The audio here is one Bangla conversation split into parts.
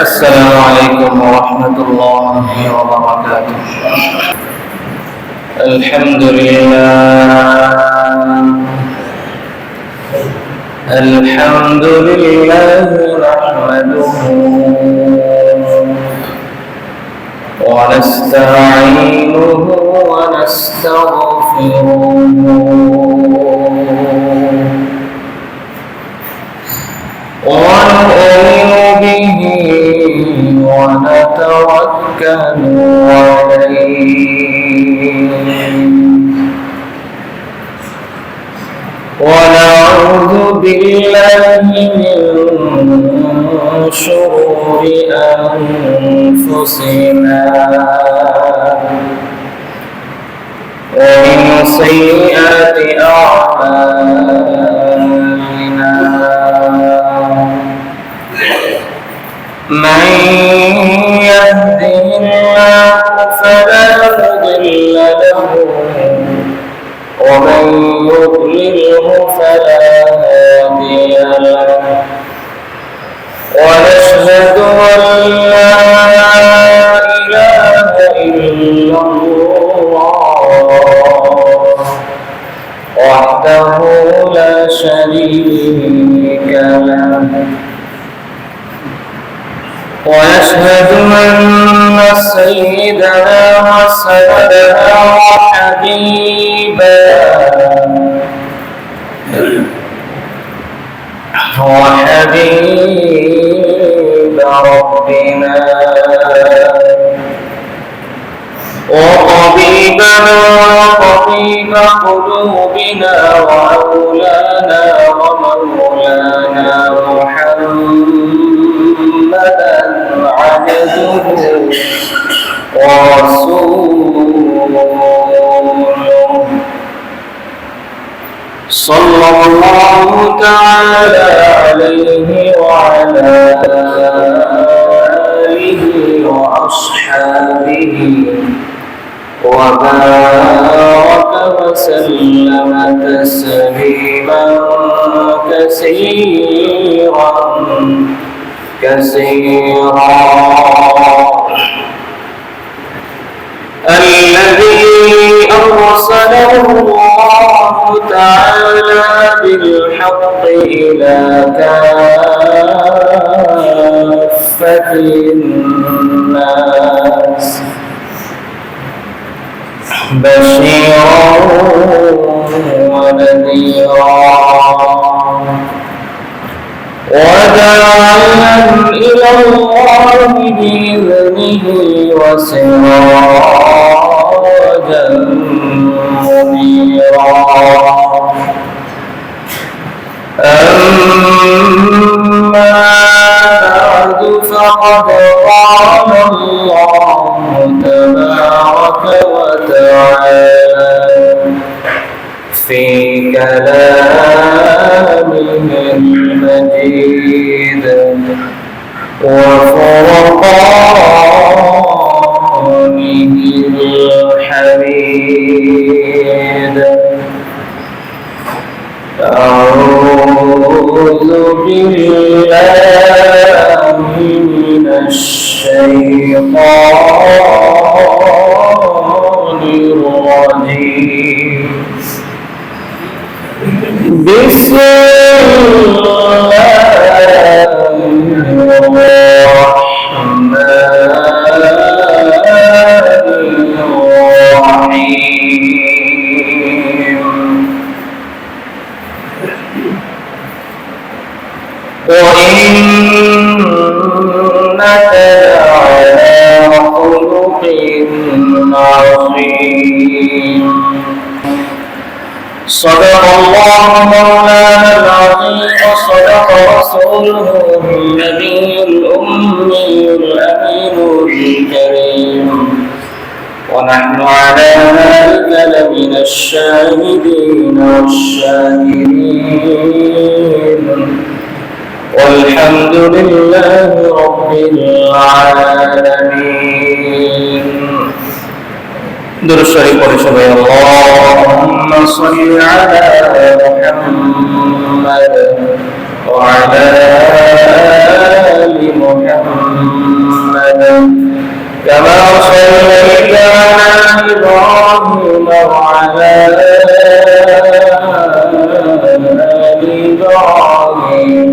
السلام عليكم ورحمة الله وبركاته. الحمد لله نحمده ونستعينه ونستغفره ونؤمن به ونتوكل عليه ونعوذ بالله من شرور أنفسنا ومن سيئات أعمالنا من يهده الله فلا مضل له ومن يضلله فلا هادي له ونشهد أن لا إله إلا الله وحده لا شريك له ونشهد أن سيدنا وسندنا وحبيب ربنا وطبيبنا وطبيب قلوبنا وأولانا ومولانا محمدا عبده ورسوله صلى الله تعالى عليه وعلى آله وأصحابه وبارك وسلم تسليما كثيرا الذي أرسله الله تعالى بالحق إلى كافة الناس بشيرا ونذيرا وداعيا إلى الله بإذنه وسراجا منيرا أما بعد فقد قال الله تبارك وتعالى في كلامه المجيد وفرقانه الحميد أعوذ بالله من الشيطان الرجيم بسم الله الرحمن الرحيم وإنك لعلى خلق عظيم صدق الله مولانا العظيم وصدق رسوله النبي الأمي الأمين الكريم ونحن على ذلك لمن الشاهدين والشاكرين والحمد لله رب العالمين. درود شريف পড়ে اللهم صل على محمد وعلى آل محمد كما صليت على إبراهيم وعلى آل إبراهيم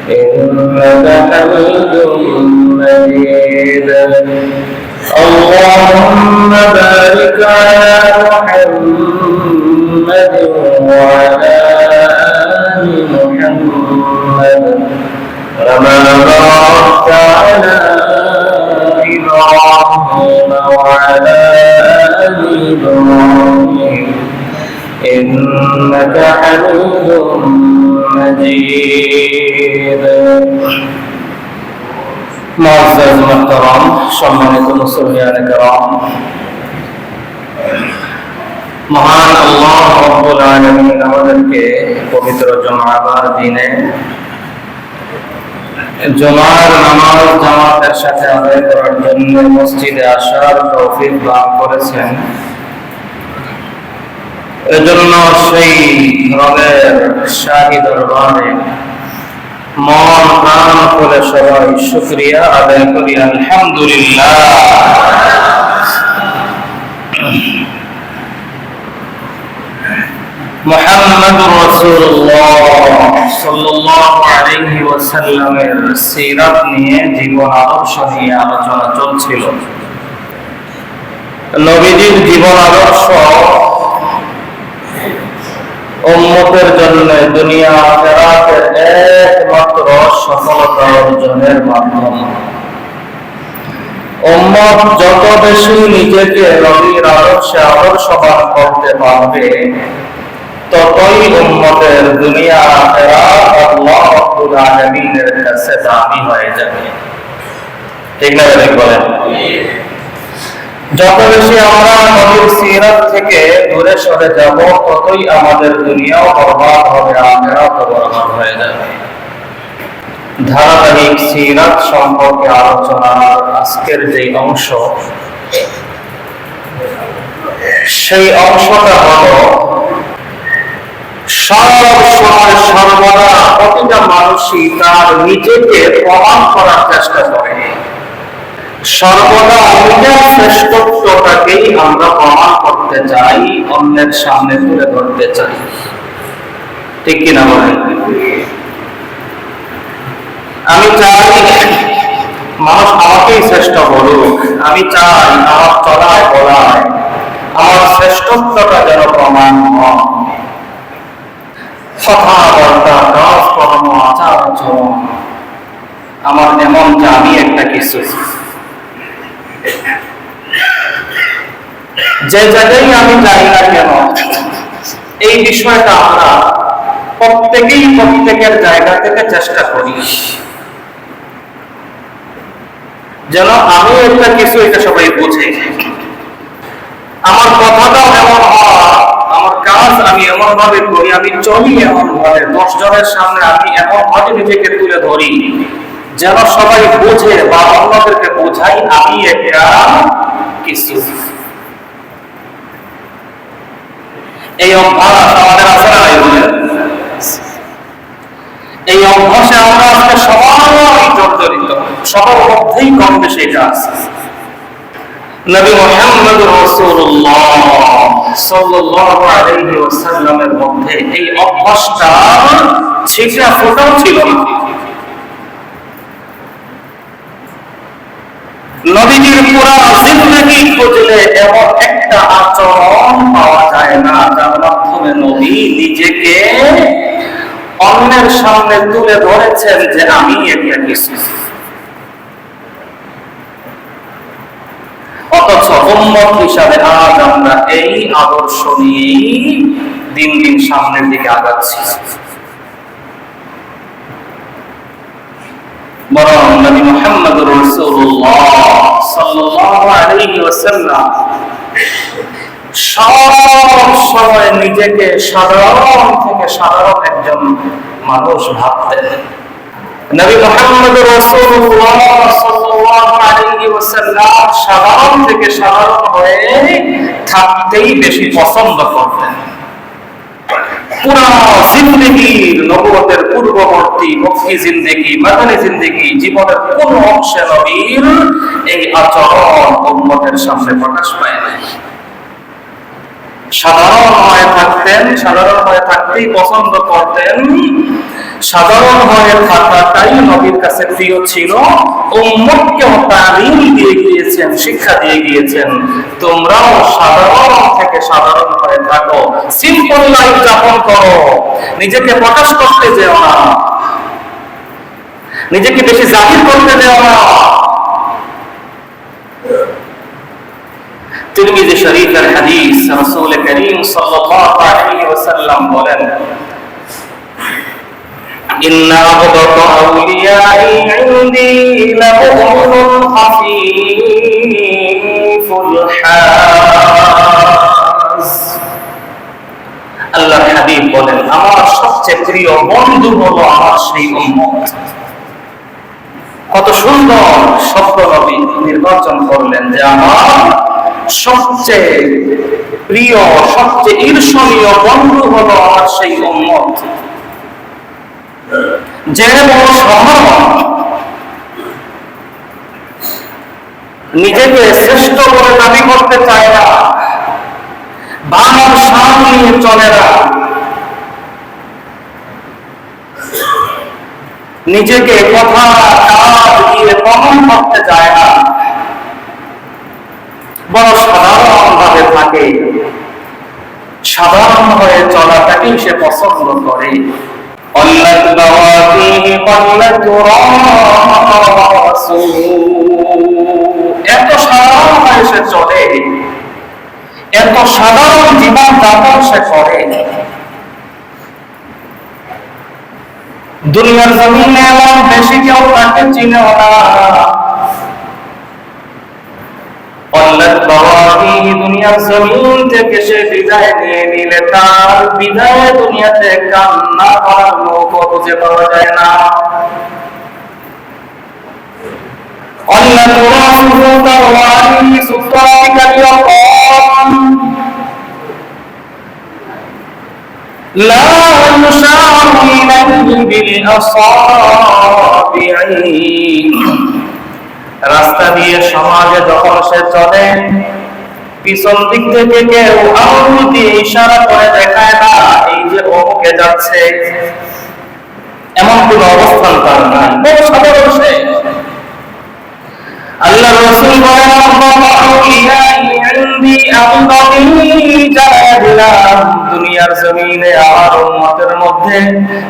إنك حميد مجيد اللهم بارك على محمد وعلى آل محمد كما باركت على إبراهيم وعلى آل إبراهيم إنك حميد مجيد معزز محترم সম্মানিত মুসলিয়ান کرام মহান আল্লাহ রাব্বুল আলামিন আমাদেরকে পবিত্র জুমার দিনে জুমার নামাজ জামাতের সাথে আদায় করার জন্য মসজিদে আসার তৌফিক দান করেছেন। এজন্য সেই রবের শাহী দরবারে মন প্রাণ করে সবাই শুকরিয়া আদায় করি আলহামদুলিল্লাহ। মুহাম্মদুর রাসূলুল্লাহ সাল্লাল্লাহু আলাইহি ওয়াসাল্লামের সিরাত নিয়ে জীবন আদর্শ নিয়ে আলোচনা চলছিল। নবীজির জীবন আদর্শ উম্মতের জন্য দুনিয়া আখিরাতের একমাত্র সফলতা অর্জনের মাধ্যম। উম্মত যত বেশি নিজেকে নবীর আদর্শে আদর্শবান করতে পারবে ততই উম্মতের দুনিয়া আখিরাত আল্লাহ রাব্বুল আলামিনের কাছে দামি হয়ে যাবে। ঠিক না বলেন? যত বেশি আমরা নবীর সিরাত থেকে দূরে সরে যাব ততই আমাদের দুনিয়াও বরবাদ হবে, আখিরাতও বরবাদ হয়ে যাবে। ধারাবাহিক সিরাত সম্পর্কে আলোচনার আজকের যে অংশ, সেই অংশটা হলো সব সময় সর্বদা প্রতিটা মানুষই তার নিজেকে প্রমাণ করার চেষ্টা করে। সর্বদা নিজের শ্রেষ্ঠত্বটাকেই আমরা প্রমাণ করতে চাই, অন্যের সামনে তুলে ধরতে চাই। ঠিক কিনা বলেন? আমি চাই মানুষ আমাকেই শ্রেষ্ঠ বলুক, আমি চাই আমার চলায় বলায় আমার শ্রেষ্ঠত্বটা যেন প্রমাণ হয়। কথাবার্তা, কাজকর্ম, আচার আচরণ আমার এমন যে আমি একটা কিছু, যে জায়গায় আমি যাই না কেন এই বিষয়টা আমরা প্রত্যেকেই প্রত্যেকের জায়গা থেকে চেষ্টা করি যেন আমি একটা কিছু, এটা সবাই বোঝে। আমার কথাটাও এমন হয়, আমার কাজ আমি এমন ভাবে করি, আমি চলি এমন ভাবে, 10 জনের সামনে আমি এমন ভাবে নিজেকে তুলে ধরি যেন সবাই বোঝে বা অন্যদেরকে বোঝাই আমি একটা কিছু। এই অভ্যাস আমাদের আছে না? এই অভ্যাসে আমরা আজকে সবাই জর্জরিত, সবার মধ্যেই কম বেশি এটা আছে। নবী মুহাম্মদুর রাসূলুল্লাহ সাল্লাল্লাহু আলাইহি ওয়াসাল্লামের মধ্যে এই অভ্যাসটা ছিটা ফোটাও ছিল না। নবীজির পুরা জিন্দেগি খুঁজলে এমন একটা আচরণ পাওয়া যায় না যার মাধ্যমে নবী নিজেকে অন্যের সামনে তুলে ধরেছেন যে আমি একটা কিছু। অথচ উম্মত হিসাবে আজ আমরা এই আদর্শ নিয়েই দিন দিন সামনের দিকে আগাচ্ছি। বরং নবী মুহাম্মদুর রাসূলুল্লাহ সাল্লাল্লাহু আলাইহি ওয়াসাল্লাম সব সময় নিজেকে সাধারণ থেকে সাধারণ একজন মানুষ ভাবতেন। নবী মুহাম্মদুর রাসূলুল্লাহ সাল্লাল্লাহু আলাইহি ওয়াসাল্লাম সাধারণ থেকে সাধারণ হয়ে থাকতেই বেশি পছন্দ করতেন। পুরা জিন্দেগির নবুয়তের পূর্ববর্তী মক্কি জিন্দেগি, মাদানী জিন্দেগি, জীবনের কোন অংশে নবীর এই আচরণ উম্মতের সামনে প্রকাশ পায় না। সাধারণ হয়ে থাকতেন, সাধারণ হয়ে থাকতেই পছন্দ করতেন, সাধারণ হয়ে থাকাটাই নবীর কাছে প্রিয় ছিল। উম্মতকেও তালিম দিয়ে গিয়েছেন, শিক্ষা দিয়ে গিয়েছেন, তোমরাও সাধারণ থেকে সাধারণ হয়ে থাকো, সিম্পল লাইফ যাপন করো, নিজেকে প্রকাশ করতে যেও না, নিজেকে বেশি জাহির করতে যেও না। তিরমিজি শরীফের হাদিস, রাসূল করিম সাল্লাল্লাহু আলাইহি ওয়াসাল্লাম বলেন, ইন্না আবদাতা আউলিয়াই ইনদি লামুমিনুন খাফীফুল হাজ। আল্লাহর হাবিব বলেন, আমার সবচেয়ে প্রিয় বন্ধু হলো আমার সেই উম্মত। কত সুন্দর শব্দ নবী নির্বাচন করলেন যে আমার সবচেয়ে প্রিয়, সবচেয়ে ঈর্ষণীয় বন্ধু হলো আমার সেই উম্মত। যে বড় সম্মান, নিজেকে শ্রেষ্ঠ বলে দাবি করতে চায় না, বাবার সামনে নিয়ে চলে না, নিজেকে কথা কাজ দিয়ে প্রমাণ করতে চায় না, বড় সাধারণ ভাবে থাকে, সাধারণ হয়ে চলাটাকেই সে পছন্দ করে। এত সাধারণ হয়ে সে চলে, এত সাধারণ জীবন যাপন সে করে। দুনিয়ার জমিনে এমন বেশি কেউ তাকে চিনেও না। দুনিয়ার জমিন থেকে সে বিদায় নিয়ে নিলে তার বিদায় দুনিয়াতে কান্না করার লোক খুঁজে পাওয়া যায় না। রাস্তা দিয়ে সমাজে যখন সে চলে, পিছন দিক থেকে কেউ আঙুল দিয়ে ইশারা করে দেখায় না এই যে অমুকে যাচ্ছে, এমন কোন অবস্থান তার নাই, বড় সাধারণ সে। আল্লাহ রাসূল বলেন, দুনিয়ার জমিনে আমার উম্মতের মধ্যে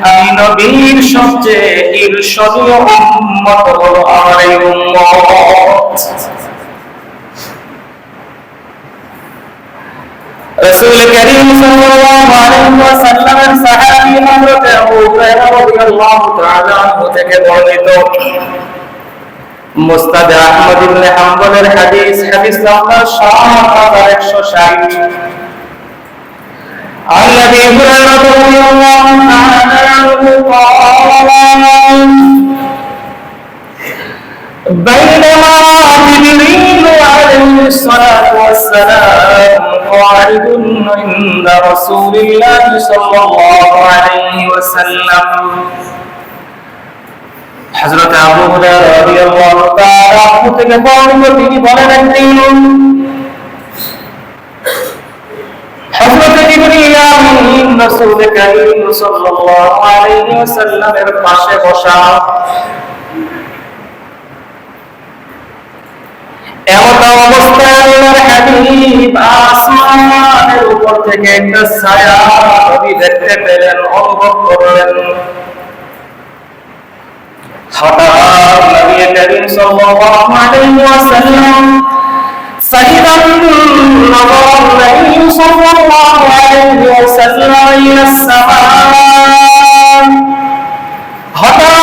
আমি নবীর সবচেয়ে ঈর্ষণীয় উম্মত হলো আমার এই উম্মত। রাসূল করিম সাল্লাল্লাহু আলাইহি ওয়াসাল্লামের সাহাবী হযরত আবু হুরায়রা রাদিয়াল্লাহু তাআলা আনহু থেকে বর্ণিত মুসনাদ আহমদ ইবনে হাম্বলের হাদিস, হাদিস নাম্বার 7160। عن ابي هريره رضي الله تعالى عنه قال بينما جبريل عليه الصلاه والسلام قاعد عند رسول الله صلى الله عليه وسلم। হযরত আবু হুরায়রা রাদিয়াল্লাহু তাআলা থেকে বর্ণিত, তিনি বলেন, একদিন হযরত জিবরীল আমিন রাসূল করিম সাল্লাল্লাহু আলাইহি ওয়াসাল্লামের পাশে বসা। এমন অবস্থায় আল্লাহর হাবিব আসমানের উপর থেকে একটা ছায়া নবী দেখতে পেলেন, অনুভব করলেন। হঠাৎ নবী করিম সাল্লাল্লাহু আলাইহি ওয়াসাল্লাম সাইদান নবর নবী সাল্লাল্লাহু আলাইহি ওয়াসাল্লাম ইলা সামা। হঠাৎ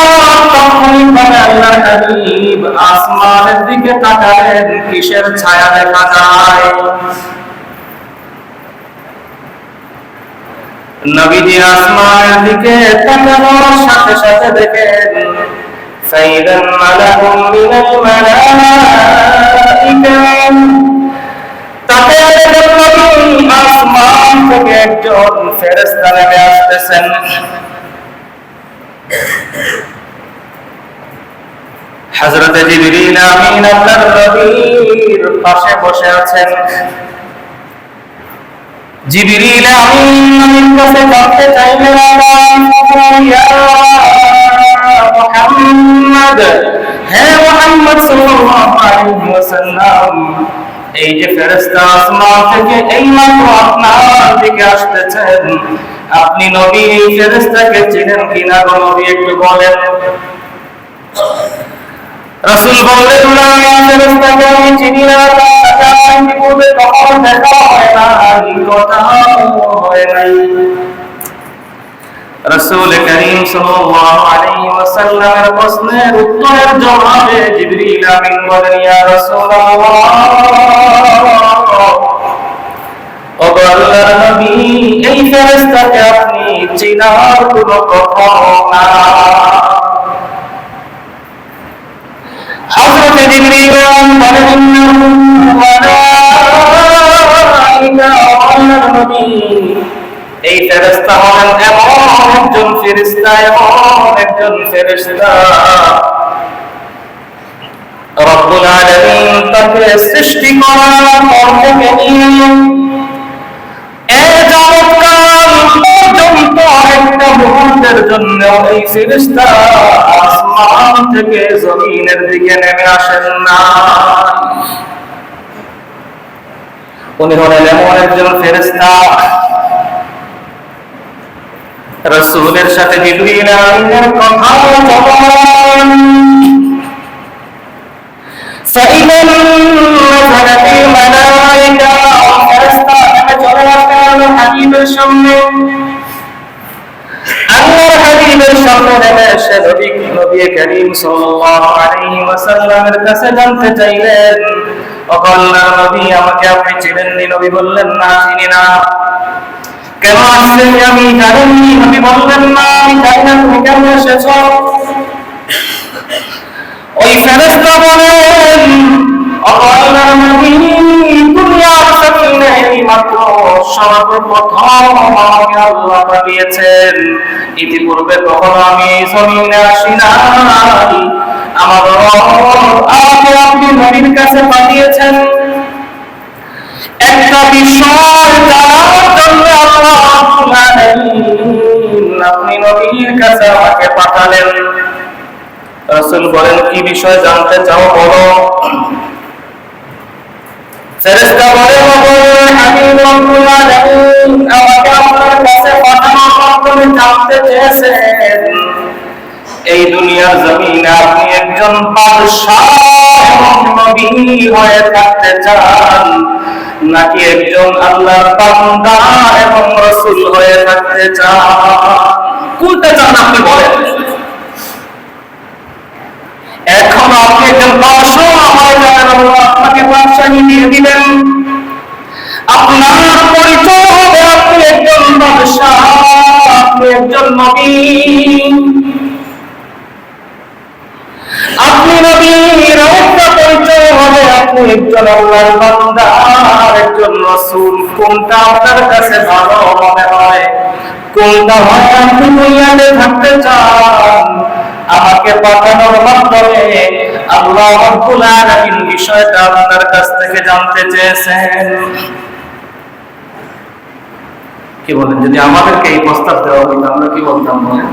তখনই আল্লাহর হাবিব আসমানের দিকে তাকালেন, কিসের ছায়া দেখা যায়? নবীজি আসমানের দিকে তাকানোর সাথে সাথে দেখেন فإذا ملك من الملائكة তাকে আসমান থেকে একজন ফেরেশতা নেমে আসছে। আসতেছেন। হযরত জিবরিল আমিন আল্লাহর নবীর পাশে বসে আছেন। জিবরিল আমিন কাছে জানতে চাইলেন, ইয়া মুহাম্মদ, হে মুহাম্মদ সাল্লাল্লাহু আলাইহি ওয়াসাল্লাম, এই যে ফেরেশতা আসমান থেকে এইমাত্র আপনার দিকে আসতেছেন, আপনি নবী এই ফেরেশতাকে চিনেন কিনা গো নবী একটু বলেন। রাসূল বললেন, না, এই ফেরেশতাকে আমি চিনি না, তাকে পূর্বে কখনো দেখা হয় না, কথা হয় নাই। রাসূল করিম সাল্লাল্লাহু আলাইহি ওয়াসাল্লামের প্রশ্নের উত্তরের জবাবে জিবরিল আমিন বলেন, ইয়া রাসূলুল্লাহ, ও আল্লাহর নবী, এই ফেরেশতাকে আপনি চিনার কোনো কথা না। হযরত জিবরিল বলেন, আল্লাহর নবী, এই ফেরেশতা হলেন এমন একজন ফেরেশতা, এমন একজন ফেরেশতা রব্বুল আলামিন তাকে সৃষ্টি করার পর থেকে নিয়ে যাবৎকাল পর্যন্ত একটা মুহূর্তের জন্য এই ফেরেশতা আসমান থেকে জমিনের দিকে নেমে আসেন না। উনি হলেন এমন একজন ফেরেশতা, রাসূলের সাথে জিবরিল আমিনের কথা বলেন। فإذا نزلت الملائكة فاستأذن চলে আসেন হাবিবের সামনে। আল্লাহর হাবিবের সামনে নেমে এসে নবী করিম সাল্লাল্লাহু আলাইহি ওয়াসাল্লামের কাছে জানতে চাইলেন, ও আল্লাহর নবী, আমাকে আপনি চিনেননি? নবী বললেন, না, চিনি না। কেন আসছেন আমি জানেননি? নবী বললেন, না, আমি জানি না তুমি কেন এসেছো। ওই ফেরেশতা বলেন, ও আল্লাহর নবী, দুনিয়ার জমিনে এইমাত্র সর্বপ্রথম আমাকে আল্লাহ পাঠিয়েছেন, ইতিপূর্বে কখনো আমি জমিনে আসি নাই। আমার রব আমাকে আপনি নবীর কাছে পাঠিয়েছেন একটা বিষয় জানার জন্য। আল্লাহ রাব্বুল আলামিন আপনি নবীর কাছে আমাকে পাঠালেন। রাসূল বলেন, কি বিষয় জানতে চাও বলো। ফেরেশতা বলেন, হাবিব রাব্বুল আলামিন আমাকে আপনার কাছে পাঠানোর মাধ্যমে জানতে চেয়েছেন, এই দুনিয়ার জমিনে আপনি একজন বাদশা এবং নবী হয়ে থাকতে চান, নাকি একজন আল্লাহর বান্দা এবং রাসূল হয়ে থাকতে চান? কোনটা চান আপনি বলেন। এখন আপনি একজন বাদশা হয়ে যাবেন, আল্লাহ আপনাকে বাদশাহী দিয়ে দিবেন। আপনার পরিচয় হবে আপনি একজন বাদশা, আপনি একজন নবী। আপনি নবীর একটা পরিচয় হবে আপনি একজন আল্লাহর বান্দা, একজন রাসূল। কোনটা আপনার কাছে ভালো মনে হয়? কোনটা হয় আপনি দুনিয়াতে থাকতে চান? আমাকে পাঠানোর মাধ্যমে আল্লাহ রাব্বুল আলামিন বিষয়টা আপনার কাছ থেকে জানতে চেয়েছেন। কি বলেন, যদি আমাদেরকে এই প্রস্তাব দেওয়া হতো আমরা কি বলতাম বলেন?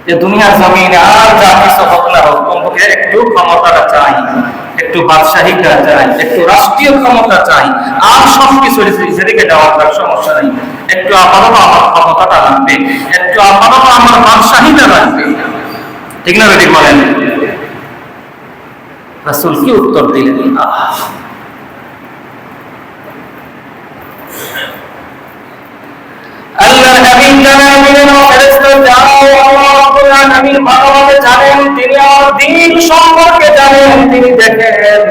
যে দুনিয়ার জমিনে আর যা কিছু হোক না হোক, কমপক্ষে একটু ক্ষমতাটা চাই, একটু বাদশাহীটা চাই, একটু রাষ্ট্রীয় ক্ষমতা চাই, আর সবকিছু সেদিকে যাওয়ার সমস্যা নেই। একটু আপাতত আমার ক্ষমতাটা লাগবে, একটু আপাতত আমার বাদশাহীটা লাগবে। ঠিক না ঠিক বলেন? রাসূল কি উত্তর দিলেন? আল্লাহর হাবিব জানান দিলেন, ফেরেশতা যাও, আল্লাহ রাব্বুল আলামিন ভালোভাবে জানেন, তিনি আমার দ্বীন সম্পর্কে জানেন, তিনি দেখেন,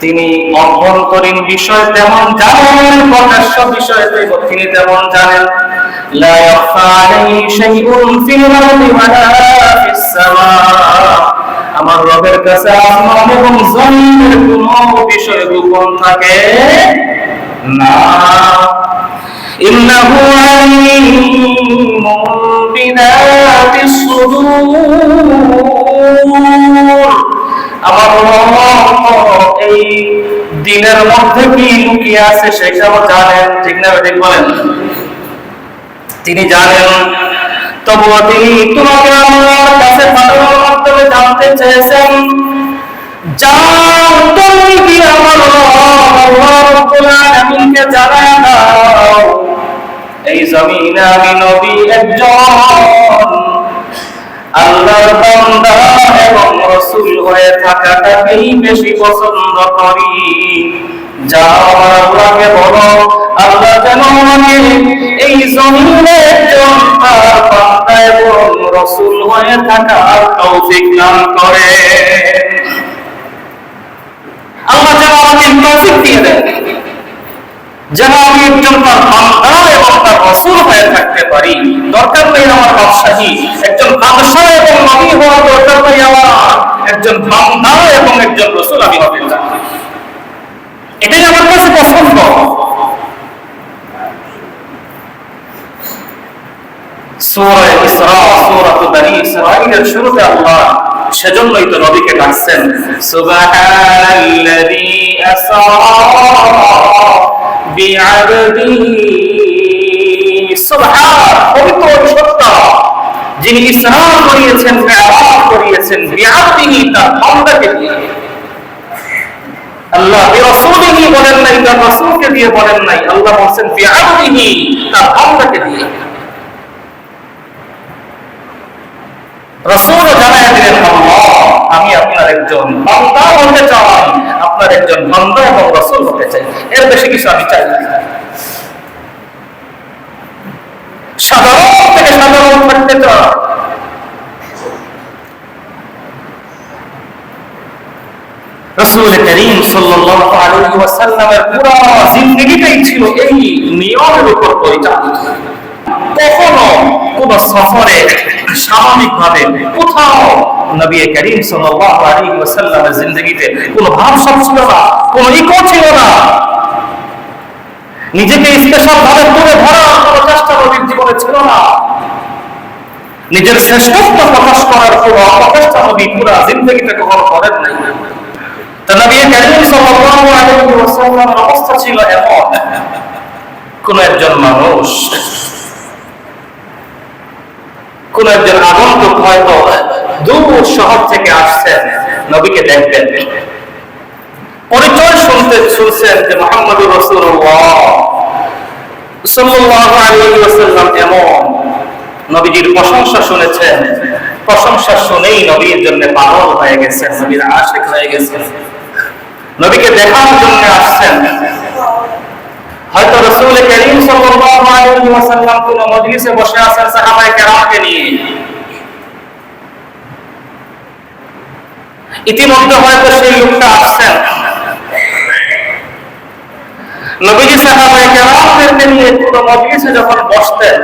তিনি অভ্যন্তরীণ বিষয় তেমন জানেন, প্রকাশ্য বিষয় তিনি তেমন জানেন। লা ইয়াখফা আলাইহি শাইউন ফিল আরদি ওয়ালা ফিস সামা। আমার রবের কাছে আসমান এবং জমিনের কোনো বিষয় গোপন থাকে না। ইন্নাহু আলিমুন বিযাতিস সুদূর। আমার রব এই দিনের মধ্যে কি লুকিয়ে আছে সেটাও জানেন, ঠিক না ঠিক বলেন? তিনি জানেন, তবুও তিনি তোমাকে আমার কাছে পাঠানোর মাধ্যমে জানতে চেয়েছেন, যাও তুমি কি আমার আল্লাহ রাব্বুল আলামিনকে জানায় দাও এই জমিনে আমি নবী একজন আল্লাহর বান্দা এবং রাসূল হয়ে থাকাটাকেই বেশি পছন্দ করি। যাও আমার আল্লাহকে বলো আল্লাহ যেন আমাকে এই জমিনে একজন তার বান্দা এবং রাসূল হয়ে থাকার তৌফিক দান করে। আল্লাহ যেন আমাকে তৌফিক দিয়ে দেন, যেন আমি একজন তার বান্দা এবং তার রাসূল হয়ে থাকতে পারি। দরকার নেই আমার বাদশাহী, একজন বাদশাহ এবং নবী হওয়ার দরকার নেই আমার, একজন বান্দা এবং একজন রাসূল আমি হতে চাই, এটাই আমার কাছে পছন্দ। সূরা ইসরা, সূরা বনী ইসরাঈলের শুরুতে আল্লাহ সেজন্যই তো নবীকে ডাকছেন সুবহানাল্লাযী আসরা বিআবদিহি, সুবহান পবিত্র সত্তা যিনি ইসরা করিয়েছেন, মিরাজ করিয়েছেন, বিআবদিহি তার বান্দাকে দিয়ে। আল্লাহ বিরাসূলিহি বলেন নাই, তার রাসূলকে দিয়ে বলেন নাই, আল্লাহ বলেন বিআবদিহি তার বান্দাকে দিয়ে। রাসূল জানায় দিলেন আল্লাহ আমি আপনার একজন বান্দা হতে চাই, আপনার একজন বান্দা এবং রাসূল হতে চাই, এর বেশি কিছু আমি চাই না। সাধারণ থেকে সাধারণ থাকতে চাই। রাসূল করিম সাল্লাল্লাহু আলাইহি ওয়াসাল্লামের পুরো জিন্দেগিটাই ছিল এই নিয়মের উপর পরিচালিত। কখনো কোন সফরে স্বাভাবিকভাবে কোথাও নবী করিম সাল্লাল্লাহু আলাইহি ওয়াসাল্লামের জিন্দেগিতে কোনো ভাবসাব ছিল না, কোনো ইকো ছিল না, নিজেকে স্পেশাল ভাবে তুলে ধরার কোনো চেষ্টা নবীর জীবনে ছিল না, নিজের শ্রেষ্ঠত্ব প্রকাশ করার কোনো অপচেষ্টা নবী পুরো জিন্দেগিতে কখনো করেন নাই। তো নবী করিম সাল্লাল্লাহু আলাইহি ওয়াসাল্লামের অবস্থা ছিল এমন, কোন একজন মানুষ, কোন একজন আগন্তুক হয়তো দূর শহর থেকে আসছেন নবীকে দেখবেন, পরিচয় শুনছেন যে মুহাম্মদুর রাসূলুল্লাহ সাল্লাল্লাহু আলাইহি ওয়াসাল্লাম এমন, নবীজির প্রশংসা শুনেছেন, প্রশংসা শুনেই নবীর জন্য পাগল হয়ে গেছেন, নবীর আশিক হয়ে গেছেন, নবীকে দেখার জন্য আসছেন। হয়তো রাসূল করিম সাল্লাল্লাহু আলাইহি ওয়াসাল্লাম কোন মজলিসে বসে আছেন সাহাবায়ে কেরামকে নিয়ে, ইতিমধ্যে হয়তো সেই লোকটা আসছেন, নবীজি সাহাবায়ে কেরামদেরকে নিয়ে কোন মজলিসে যখন বসতেন,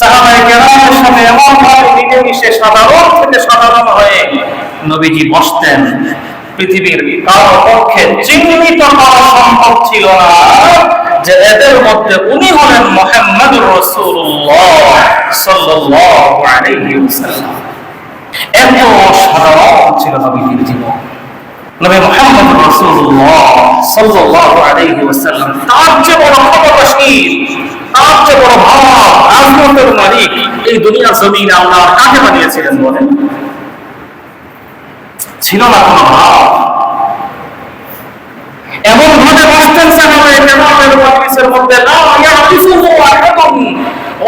সাহাবায়ে কেরামের সামনে এমন ভাবে মিলেমিশে সাধারণ থেকে সাধারণ হয়ে নবীজি বসতেন, পৃথিবীর কারো পক্ষে চিহ্নিত করা সম্ভব ছিল না যে এদের মধ্যে উনি হলেন মুহাম্মদুর রাসূলুল্লাহ সাল্লাল্লাহু আলাইহি ওয়াসাল্লাম। এত সাধারণ ছিল নবীজির জীবন। নবী মুহাম্মদুর রাসূলুল্লাহ সাল্লাল্লাহু আলাইহি ওয়াসাল্লাম তার চেয়ে বড় ক্ষমতাশীল, তার চেয়ে বড় ভাব, আজমতের মালিক এই দুনিয়ার জমিনে আল্লাহ কাকে বানিয়েছিলেন বলেন? ছিল না কোনো ভাব। এমন ভাবে বসতেন সাহাবায়ে কেরামের মজলিসের মধ্যে, লা ইয়ারিফুহু আহাদুন,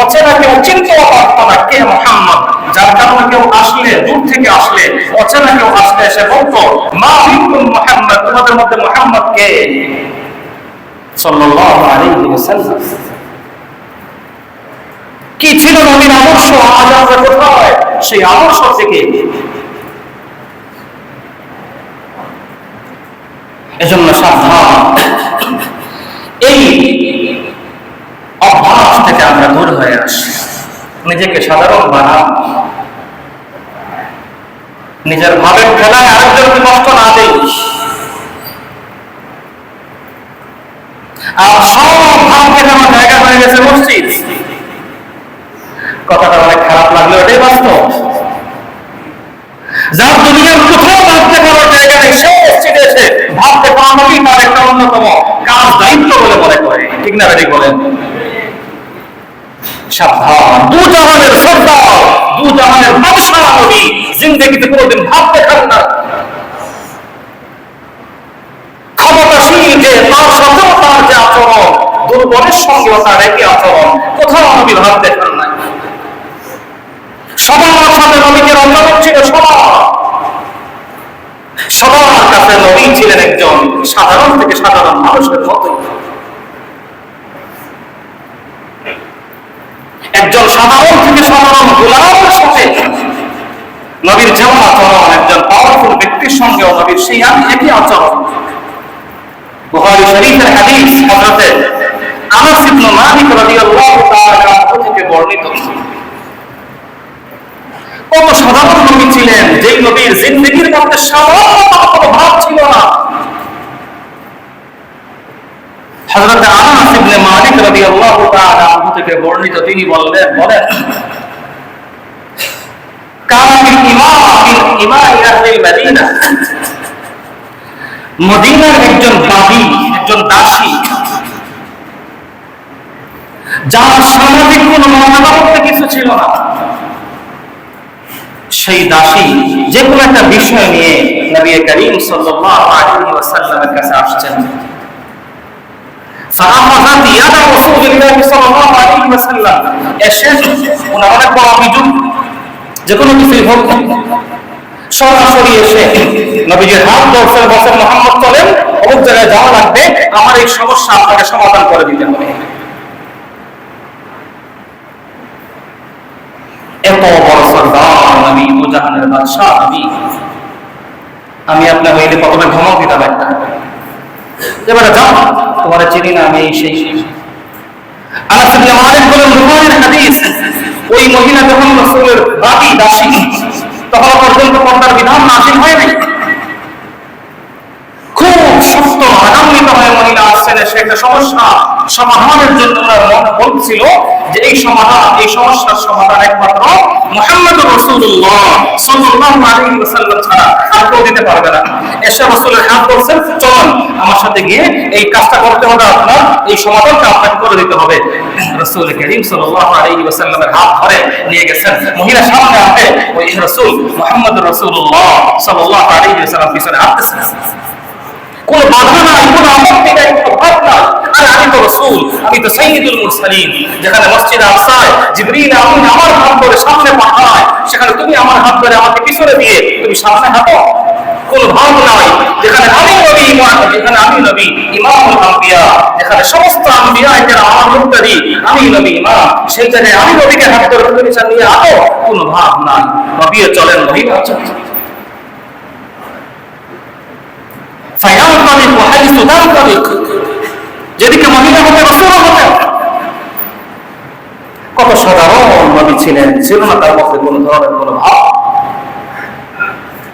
অচেনা কেউ চিনতেও পারত না কে মুহাম্মদ, যার কারণে কেউ আসলে, দূর থেকে আসলে, অচেনা কেউ আসলে এসে বলতো মা মিনকুম মুহাম্মদ, তোমাদের মধ্যে মুহাম্মদ কে? সাল্লাল্লাহু আলাইহি ওয়াসাল্লাম। কি ছিল নবীর আদর্শ, আজ আমরা কোথায় সেই আদর্শ থেকে? এজন্য সাবধান, এই অভ্যাস থেকে আমরা দূর হয়ে আসি, নিজেকে সাধারণ বানান, নিজের ভাবের খেলায় আরেকজনকে কষ্ট না দেই। আর সব ভাব দেখানোর জায়গা হয়ে গেছে মসজিদ। কথাটা অনেক খারাপ লাগলো, এটাই বাস্তব। যার দুনিয়ার কোথাও ভাব দেখানোর জায়গা নেই, সে মসজিদে এসে ভাব দেখানোই তার একটা অন্যতম কাজ, দায়িত্ব বলে মনে করে। ঠিক না ঠিক বলেন? সাবধান, দু জাহানের সর্দার, দু জাহানের বাদশাহ নবী জিন্দেগিতে কোনোদিন ভাব দেখান না। ক্ষমতাশীল যে, তার সাথেও তার যে আচরণ, দুর্বলের সঙ্গেও তার একই আচরণ, কোথাও নবী ভাব দেখান নাই। সবার সাথে নবীকে রমজান ছিল, সবার কাছে নবী ছিলেন একজন সাধারণ থেকে সাধারণ মানুষের মতো। একজন সাধারণ থেকে সাধারণ গোলামের সাথে নবীর যেমন আচরণ, একজন পাওয়ারফুল ব্যক্তির সঙ্গেও নবীর সেই একই আচরণ। বুখারী শরীফের হাদিস হযরত আনাস ইবনে মালিক রাদিয়াল্লাহু তাআলা থেকে বর্ণিত। কত সাধারণ নবী ছিলেন, যেই নবীর জিন্দেগির মধ্যে সামান্য কোনো ভাব ছিল না। হযরত আনাস ইবনে মালিক রাদিয়াল্লাহু তাআলা থেকে বর্ণিত, তিনি বলেন কামিল ইমাম আহলিল মদিনা, মদিনার একজন দাবী, একজন দাসী, যার সামাজিক কোনো মর্যাদা বলতে কিছু ছিল না। সেই দাসী যে কোনো একটা বিষয় নিয়ে নবী করিম সাল্লাল্লাহু আলাইহি ওয়াসাল্লামের কাছে আসছেন। ফাআখাযাত ইয়াদা রাসূলুল্লাহ সাল্লাল্লাহু আলাইহি ওয়াসাল্লাম, এসে ওনার অনেক বড় অভিযোগ, যে কোনো কিছুই হোক, সরাসরি এসে নবীজির হাত ধরছেন, বলছেন মুহাম্মদ চলেন, অমুক জায়গায় যাওয়া লাগবে, আমার এই সমস্যা আপনাকে সমাধান করে দিতে হবে। এত বড় সরদার নবী, মুজাহানের বাদশাহ নবী, আমি আপনার হইলে প্রথমে ধমক দিতাম একটা, এবারে যাও, তোমার চিনি না, আমি সেই। আনাস ইবনে মালিক বলেন, বুখারীর হাদিস, ওই মহিলা যখন রাসূলের দাবী, দাসী, তখন পর্যন্ত পর্দার বিধান নাযিল হয় নাই। খুব সুস্থ আগান্বিত হয়ে মহিলা আসছেন, সে একটা সমস্যা সমাধানের জন্য বলছিল যে এই সমস্যার সমাধান একমাত্র মুহাম্মদুর রাসূলুল্লাহ সাল্লাল্লাহু আলাইহি ওয়াসাল্লাম ছাড়া আর কেউ দিতে পারবে না। এসে রাসূলের হাত ধরছেন, চলুন আমার সাথে গিয়ে এই কাজটা করতে হবে, আপনার এই সমাধানটা আপনাকে করে দিতে হবে। রাসূল করিম সাল্লাল্লাহু আলাইহি ওয়াসাল্লামের হাত ধরে নিয়ে গেছেন, মহিলা সামনে আসে, ওই রাসূল মুহাম্মদুর রাসূলুল্লাহ সাল্লাল্লাহু আলাইহি ওয়াসাল্লাম পিছনে হাঁটতেছেন। কোন বাধা নাই, কোন আপত্তি নাই, কোন ভাব নাই। আর আমি তো রাসূল, আমি তো সাইয়্যিদুল মুরসালিন। যেখানে মসজিদ আকসায় জিবরিল আমিন আমার হাত ধরে সামনে পাঠায়, সেখানে তুমি আমার হাত ধরে আমাকে পিছনে দিয়ে তুমি সামনে হাঁটো, কোন ভাব নাই। যেখানে আমি নবী ইমাম, যেখানে আমি নবী ইমামুল আম্বিয়া, যেখানে সমস্ত আম্বিয়া এরা আমার মুক্তাদি, আমি নবী ইমাম, সেই জায়গায় আমি নবীকে হাত ধরে তুমি পিছনে নিয়ে হাঁটো, কোন ভাব নাই। নবী চলেন, নবী চলেন। যেদিকে মহিলা হতে রাসূল হতে, কত সাধারণ নবী ছিলেন, ছিল না তার মধ্যে কোন ধরনের কোন ভাব,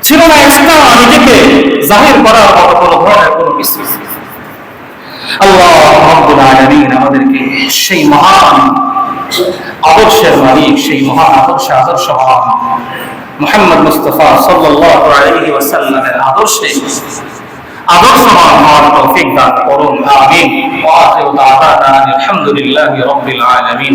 ছিল না এক্সট্রা নিজেকে জাহির করার মতো কোন ধরনের কোন কিছু। আল্লাহ রাব্বুল আলামিন আমাদেরকে সেই মহান আদর্শের মালিক, সেই মহান আদর্শবান মুহাম্মদ মুস্তাফা সাল্লাল্লাহু আলাইহি ওয়াসাল্লামের আদর্শবান হওয়ার তৌফিক দান করুন। আমিন। ওয়া আখিরু দাওয়ানা আলহামদুলিল্লাহি রাব্বিল আলামিন।